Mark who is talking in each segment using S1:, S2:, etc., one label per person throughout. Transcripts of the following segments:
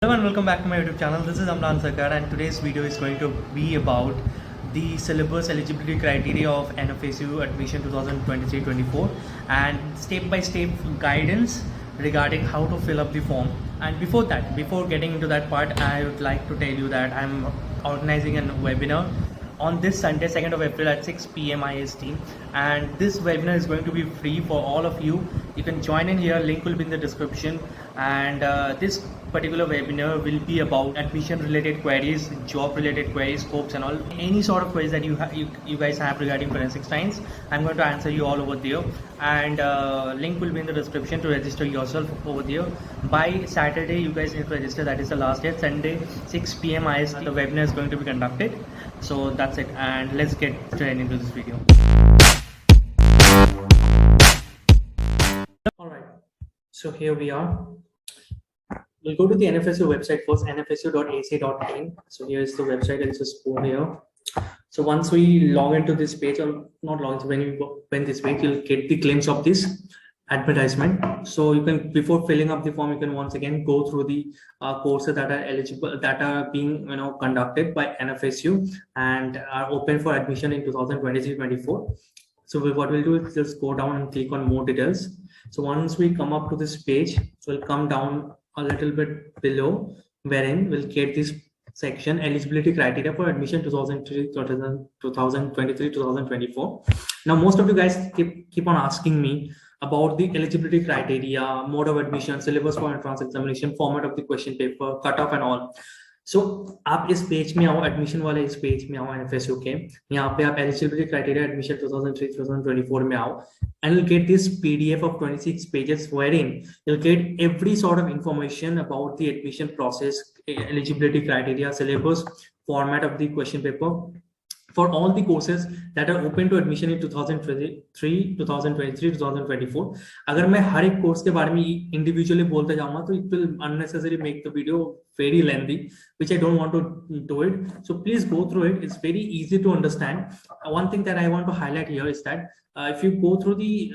S1: Hello and welcome back to my YouTube channel. This is Amlan Sarkar and today's video is going to be about the syllabus eligibility criteria of NFSU admission 2023-24 and step-by-step guidance regarding how to fill up the form. And before getting into that part, I would like to tell you that I'm organizing a webinar on this Sunday, 2nd of April at 6 p.m. IST, and this webinar is going to be free for all of you. You can join in here, link will be in the description, and this particular webinar will be about admission related queries, job related queries, scopes and all. Any sort of queries that you guys have regarding forensic science, I'm going to answer you all over there, and link will be in the description to register yourself over there. By Saturday you guys need to register, that is the last day. Sunday 6 p.m. IST the webinar is going to be conducted. So that's it, and let's get straight into this video. Alright, so here we are. We'll go to the NFSU website first, nfsu.ac.in. So here is the website. I'll just go here. So once we log into this page, or not log into, when this page, you'll get the glimpse of this advertisement. So you can, before filling up the form, you can once again go through the courses that are eligible, that are being conducted by NFSU and are open for admission in 2023-24. So what we'll do is just go down and click on more details. So once we come up to this page, we'll come down a little bit below, wherein we'll get this section eligibility criteria for admission 2023-2024. Now most of you guys keep on asking me about the eligibility criteria, mode of admission, syllabus for entrance examination, format of the question paper, cutoff and all. So आप इस page में आओ, admission वाले इस page में आओ NFSU के, यहाँ पे आप eligibility criteria admission 2003-2024 में आओ, and you'll get this PDF of 26 pages wherein you'll get every sort of information about the admission process, eligibility criteria, syllabus, format of the question paper for all the courses that are open to admission in 2023, 2023, 2024. अगर मैं हर एक course के बारे में individually बोलते जाऊंगा तो it will unnecessarily make the video very lengthy, which I don't want to do it. So please go through it. It's very easy to understand. One thing that I want to highlight here is that if you go through the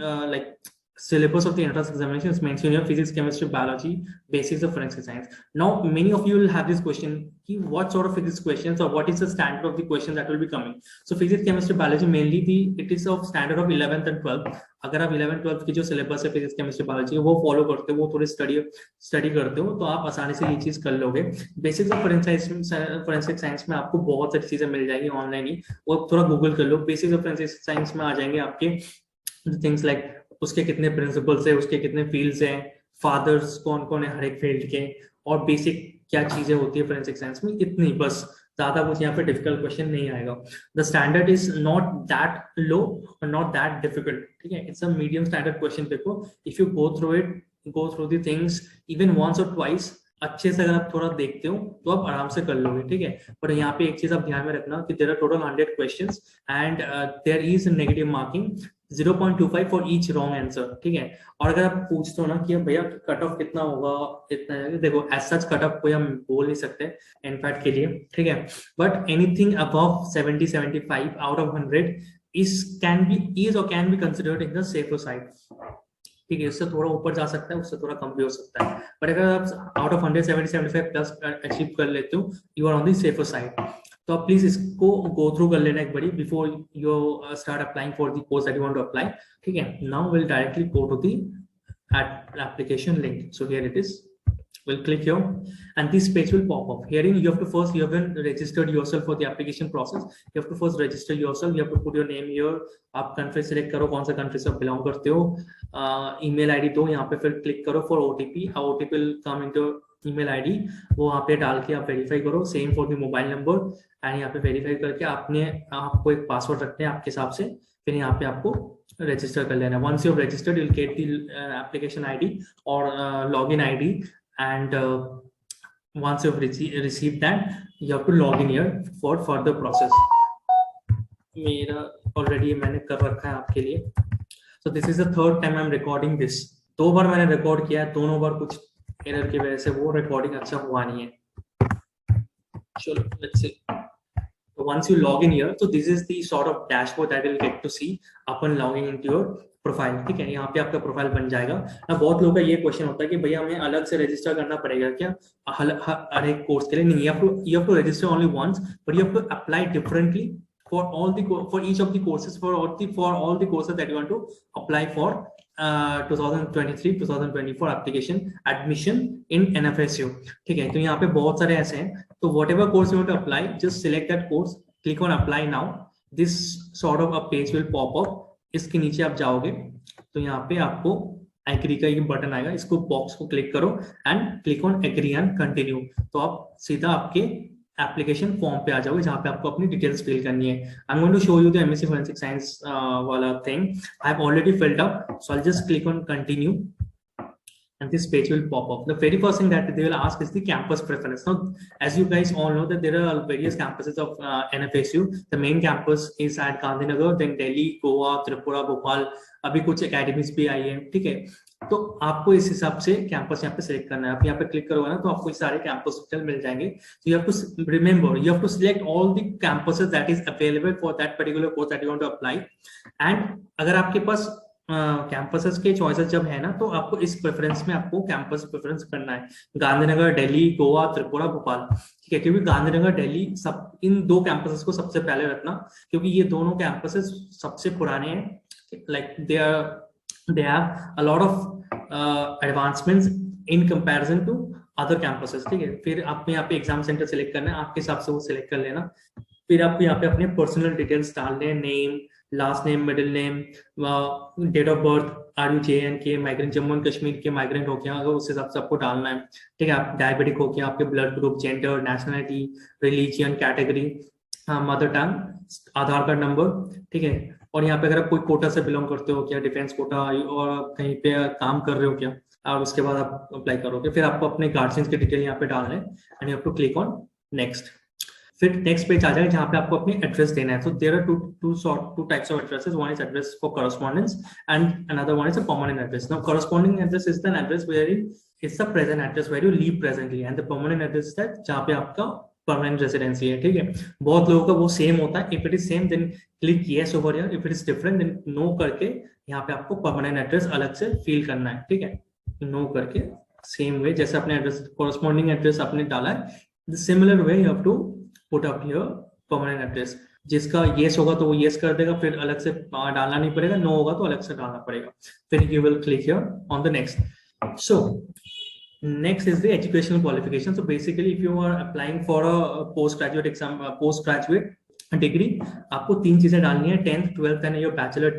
S1: syllabus of the entrance examination, is mentioned here: physics, chemistry, biology, basics of forensic science. Now many of you will have this question, what sort of physics questions or what is the standard of the questions that will be coming. So physics, chemistry, biology mainly it is of standard of 11th and 12th. अगर आप 11th 12th की जो syllabus है physics, chemistry, biology वो follow करते हो, वो थोड़ी study करते हो, तो आप आसानी से ये चीज कर लोगे. Basics of forensic science में आपको बहुत सारी चीजें मिल जाएगी ऑनलाइन ही, वो थोड़ा गूगल कर लो. Basics of forensic science में आ जाएंगे आपके things like उसके कितने प्रिंसिपल्स है, उसके कितने फील्ड्स हैं, फादर्स कौन कौन है हर एक फील्ड के, और बेसिक क्या चीजें होती है फोरेंसिक साइंस में, इतनी बस. ज्यादा कुछ यहाँ पे डिफिकल्ट क्वेश्चन नहीं आएगा. The standard is not that low or not that difficult. ठीक है, it's a medium standard question paper. If you go through it, go through the things even once or twice, अच्छे से अगर आप थोड़ा देखते हो तो आप आराम से कर लोगे. ठीक है, पर यहाँ पे एक चीज आप ध्यान में रखना कि there are total 100 questions and there is negative marking 0.25 for each wrong answer. ठीक है, और अगर आप पूछते हो ना कि भैया कट ऑफ कितना होगा, इतना, देखो एज सच कट ऑफ कोई हम बोल नहीं सकते एनफैट के लिए. ठीक है, but anything above 70-75 out of 100 is or can be considered in the safer side. ठीक है, उससे थोड़ा ऊपर जा सकता है, उससे थोड़ा कम भी हो सकता है, बट अगर आप आउट ऑफ 100 70-75 प्लस अचीव कर लेते हो, you are on the safer side. तो आप प्लीज इसको गो थ्रू कर लेना एक बारी before you start applying for the course that you want to apply. ठीक है, now will directly go to the application link. So here it is. We'll click here and this page will pop up. Herein you haven't registered yourself for the application process. You have to first register yourself. You have to put your name here. आप country select करो, कौन सा country से belong करते हो, email ID दो, यहाँ पे फिर click करो for OTP. OTP will come into email ID, वो वहाँ पे डाल के आप वेरीफाई करो. Same for the mobile number, and यहाँ पे वेरीफाई करके आपको एक पासवर्ड रखते हैं आपके हिसाब से, फिर यहाँ पे आपको रजिस्टर कर लेना. Once you have registered, you'll get the application ID or login ID, and once you've received that, you have to log in here for further process. मेरा ऑलरेडी मैंने कर रखा है आपके लिए. So this is the third time I'm recording this. 2 बार मैंने record किया है, दोनों बार कुछ एरर की वजह से वो रिकॉर्डिंग अच्छा हुआ नहीं है. चलो लेट्स सी. तो once you log in here, so this is the sort of dashboard that you'll get to see upon logging into your profile, ठीक है। यहाँ पे आपका प्रोफाइल बन जाएगा ना। बहुत लोगों का ये क्वेश्चन होता है कि भैया हमें अलग से रजिस्टर करना पड़ेगा क्या हर एक कोर्स के लिए? नहीं, you have to register only once, but you have to apply differently for each of the courses, for all the courses that you want to apply for 2023-2024 application admission in NFSU, ठीक है। तो यहाँ पे बहुत सारे ऐसे हैं, तो whatever course you want to apply, just select that course, click on apply now. This sort of a page will pop up. इसके नीचे आप जाओगे तो यहाँ पे आपको एग्री का एक बटन आएगा, इसको बॉक्स को क्लिक करो and click on agree and continue. तो आप सीधा आपके एप्लीकेशन फॉर्म पे आ जाओगे जहाँ पे आपको अपनी डिटेल्स फिल करनी है। I am going to show you the MSc forensic science वाला thing. I have already filled up, so I just click on continue and this page will pop up. The very first thing that they will ask is the campus preference. Now, as you guys all know that there are various campuses of NFSU. The main campus is at Gandhinagar, then Delhi, Goa, Tripura, Bhopal. अभी कुछ academies भी आई है, ठीक है। तो आपको इस हिसाब से कैंपस यहाँ पे सिलेक्ट करना है। आप यहाँ पे क्लिक करोगे ना तो आपको सारे कैंपस मिल जाएंगे। So you have to remember, you have to select all the campuses that is available for that particular course that you want to apply. And अगर आपके पास कैंपसेस के चॉइसेस जब है ना, तो आपको इस प्रेफरेंस में आपको कैंपस प्रेफरेंस करना है। गांधीनगर, दिल्ली, गोवा, त्रिपुरा, भोपाल, ठीक है। क्योंकि गांधीनगर, दिल्ली, सब इन दो कैंपसेस को सबसे पहले रखना, क्योंकि ये दोनों कैंपसेस सबसे पुराने हैं। Like they have a lot of advancements in comparison to other campuses, ठीक है। फिर आपको यहाँ पे एग्जाम सेंटर सिलेक्ट करना है, आपके हिसाब से वो सिलेक्ट कर लेना। फिर आपको यहाँ पे अपने पर्सनल डिटेल्स डालने हैं, name, last name, middle name, date of birth, are you JNK migrant, Jammu and Kashmir के माइग्रेंट हो गया अगर उस हिसाब से आपको डालना है, ठीक है। आप डायबिटिक हो गया, आपके blood group, gender, nationality, religion, category, mother tongue, Aadhaar card number, ठीक है। और यहाँ पे अगर आप कोई कोटा से बिलोंग करते हो क्या, डिफेंस कोटा, और कहीं पे काम कर रहे हो क्या, और उसके बाद आप अप्लाई करोगे। फिर आपको अपने गार्जियंस की डिटेल यहाँ पे डालना है and you have to click on next. फिर नेक्स्ट पेज आ जाएगा जहाँ पे आपको अपनी एड्रेस देना है। तो there are two types of addresses, one is address for correspondence and another one is a permanent address. Now corresponding address is the address where it's the present address where you live presently, and the permanent address is that जहाँ पे आपका permanent residency है, ठीक है। बहुत लोगों का वो सेम होता है। If it is same then click yes over here, if it is different then no करके यहाँ पे आपको परमानेंट एड्रेस अलग से फिल करना है, ठीक है। नो करके सेम वे जैसे अपने एड्रेस करस्पॉन्डिंग एड्रेस आपने डाला है, the similar way you have to put up your permanent address. जिसका येस होगा तो वो येस कर देगा, फिर अलग से डालना नहीं पड़ेगा, नो होगा तो अलग से डालना पड़ेगा। फिर you will click here on the next. So next is the educational qualification. So basically if you are applying for a postgraduate exam, postgraduate degree, आपको तीन चीजें डालनी है, 10th, 12th and your bachelor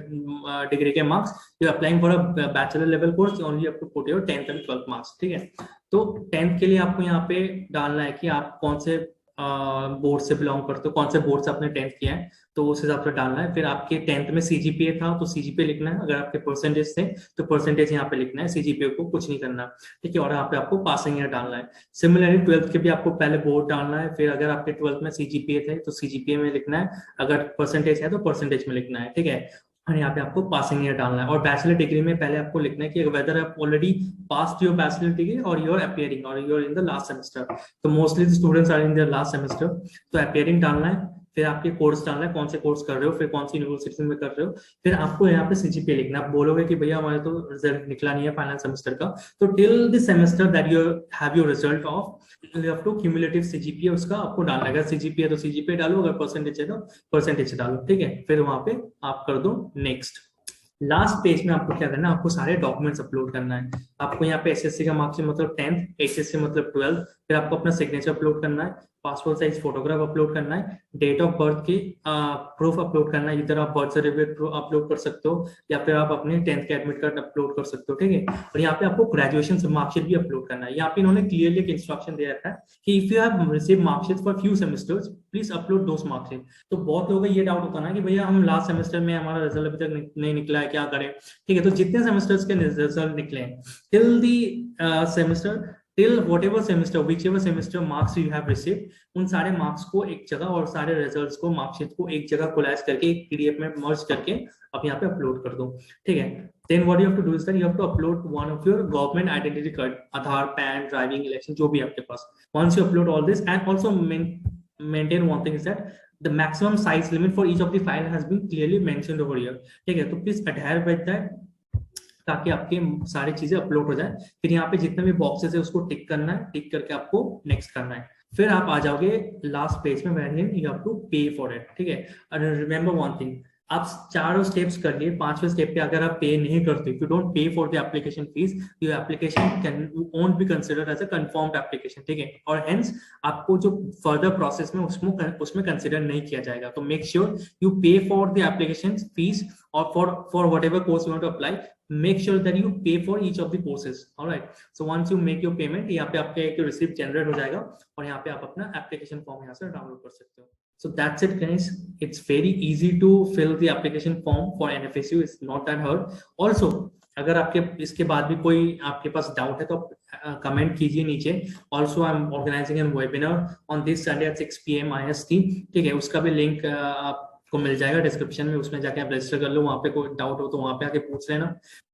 S1: degree के marks. You are applying for a bachelor level course, you only have to put your 10th and 12th marks, ठीक है। तो 10th के लिए आपको यहाँ पे डालना है कि आप कौन से बोर्ड से बिलोंग करते हो, कौन से बोर्ड से आपने 10th किया है, तो उस हिसाब से डालना है। फिर आपके 10th में CGPA था तो CGPA लिखना है, अगर आपके परसेंटेज थे तो परसेंटेज यहाँ पे लिखना है, CGPA को कुछ नहीं करना, ठीक है। और यहाँ पे आपको पासिंग ईयर डालना है। सिमिलरली 12th के भी आपको पहले बोर्ड डालना है, फिर अगर आपके 12th में CGPA थे तो CGPA में लिखना है, अगर परसेंटेज है तो परसेंटेज में लिखना है, ठीक है। और यहाँ पे आपको पासिंग ईयर डालना है। और बैचलर डिग्री में पहले आपको लिखना है कि वेदर आप already passed your bachelor degree or you are appearing or you are in the last semester. तो mostly the students are in their last semester, तो अपीयरिंग डालना है। फिर आपके कोर्स डालना है, कौन से कोर्स कर रहे हो, फिर कौन सी यूनिवर्सिटी में कर रहे हो। फिर आपको यहाँ पे CGPA लिखना। आप बोलोगे कि भैया हमारे तो रिजल्ट निकला नहीं है फाइनल सेमेस्टर का, तो till the semester that you have your result of, you have to cumulative CGPA उसका आपको डालना है। अगर CGPA है तो CGPA डालो, अगर परसेंटेज है तो परसेंटेज डालो, ठीक है। फिर वहां पे आप कर दो नेक्स्ट। लास्ट पेज में आपको क्या करना है, आपको सारे डॉक्यूमेंट्स अपलोड करना है। आपको यहाँ पे SSC का मार्क्स मतलब 10th, HSC मतलब 12th, फिर आपको अपना सिग्नेचर अपलोड करना है, पासपोर्ट साइज फोटोग्राफ अपलोड करना है, डेट ऑफ बर्थ की प्रूफ अपलोड करना है। इधर आप बर्थ सर्टिफिकेट अपलोड कर सकते हो या फिर आप अपने 10th का एडमिट कार्ड अपलोड कर सकते हो, ठीक है। और यहाँ पे आपको ग्रेजुएशन से मार्कशीट भी अपलोड करना है। यहाँ पे इन्होंने क्लियरली एक इंस्ट्रक्शन दे रखा है कि if you have received marksheet for few semesters please upload those marksheet. तो बहुत लोगों का ये डाउट होता है ना कि भैया हम लास्ट सेमेस्टर में हमारा रिजल्ट अभी तक नहीं निकला है, क्या करें, ठीक है। तो जितने सेमेस्टर्स के रिजल्ट निकले हैं till the semester, till whatever semester, whichever semester marks you have received, उन सारे मार्क्स को एक जगह और सारे रिजल्ट्स को, मार्कशीट को एक जगह कोलैज करके एक PDF में मर्ज करके आप यहाँ पे अपलोड कर दो, ठीक है। Then what you have to do is that you have to upload one of your government identity card, Aadhaar, pan, driving, election, जो भी आपके पास। Once you upload all this and also maintain one thing is that the maximum size limit for each of the file has been clearly mentioned over here. ठीक है, तो please adhere with that ताकि आपके सारी चीजें upload हो जाए। फिर यहाँ पे जितने भी बॉक्सेस है उसको टिक करना है, टिक करके आपको नेक्स्ट करना है। फिर आप आ जाओगे लास्ट पेज में, वेयर यू हैव टू पे फॉर इट। ठीक है, और रिमेंबर वन थिंग, आप चारों स्टेप्स कर लिए, पांचवें स्टेप पे अगर आप पे नहीं करते, if you don't pay for the application fees, your application can won't be considered as a confirmed application. ठीक है, और हेंस आपको जो फर्दर प्रोसेस में उसमें कंसिडर नहीं किया जाएगा। तो make sure you pay for the application fees और for whatever course you want to apply, make sure that you pay for each of the courses. All right, so once you make your payment, यहाँ पे आपका एक receipt generate हो जाएगा और यहाँ पे आप अपना एप्लीकेशन फॉर्म यहाँ से डाउनलोड कर सकते हो। So that's it guys, it's very easy to fill the application form for NFSU, it's not that hard. Also अगर आपके इसके बाद भी कोई आपके पास डाउट है तो कमेंट कीजिए नीचे। Also I am organizing an webinar on this Sunday at 6 PM IST। ठीक है, उसका भी लिंक आपको मिल जाएगा डिस्क्रिप्शन में, उसमें जाके आप रजिस्टर कर लो। वहाँ पे कोई डाउट हो तो वहाँ पे आके पूछ लेना।